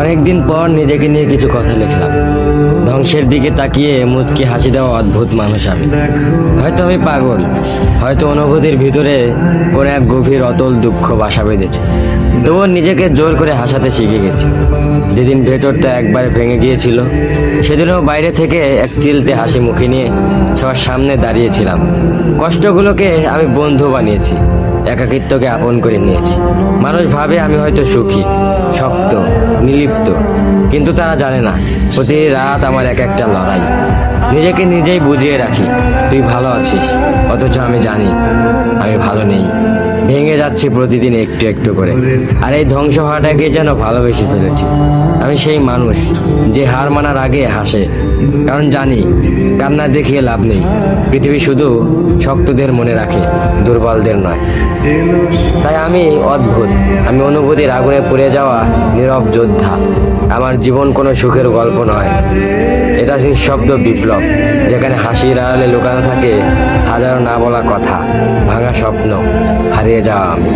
অনেকদিন পর নিজেকে নিয়ে কিছু কথা লিখলাম। ধ্বংসের দিকে তাকিয়ে মুচকি হাসি দেওয়া অদ্ভুত মানুষ আমি। হয়তো আমি পাগল, হয়তো অনুভূতির ভিতরে কোনো এক গভীর অতল দুঃখ বাসা বেঁধেছে। তবুও নিজেকে জোর করে হাসাতে শিখে গেছি। যেদিন ভেতরটা একবারে ভেঙে গিয়েছিল, সেদিনও বাইরে থেকে এক চিলতে হাসি মুখে নিয়ে সবার সামনে দাঁড়িয়েছিলাম। কষ্টগুলোকে আমি বন্ধু বানিয়েছি, একাকিত্বকে আপন করে নিয়েছি। মানুষ ভাবে আমি হয়তো সুখী, শক্ত, নির্লিপ্ত, কিন্তু তারা জানে না প্রতি রাত আমার এক একটা লড়াই। নিজেকে নিজেই বুঝিয়ে রাখি তুই ভালো আছিস, অথচ আমি জানি আমি ভালো নেই। ভেঙে যাচ্ছি প্রতিদিন একটু একটু করে, আর এই ধ্বংস হওয়াটাকে যেন ভালোবেসে ফেলেছি। আমি সেই মানুষ যে হার মানার আগে হাসে, কারণ জানি কান্না দেখিয়ে লাভ নেই। পৃথিবী শুধু শক্তদের মনে রাখে, দুর্বলদের নয়। তাই আমি অদ্ভুত, আমি অনুভূতির আগুনে পুড়ে যাওয়া নীরব যোদ্ধা। আমার জীবন কোনো সুখের গল্প নয়, এটা নিঃশব্দ বিপ্লব, যেখানে হাসির আড়ালে লুকানো থাকে হাজারো না বলা কথা, ভাঙা স্বপ্ন, হারিয়ে যাওয়া আমি।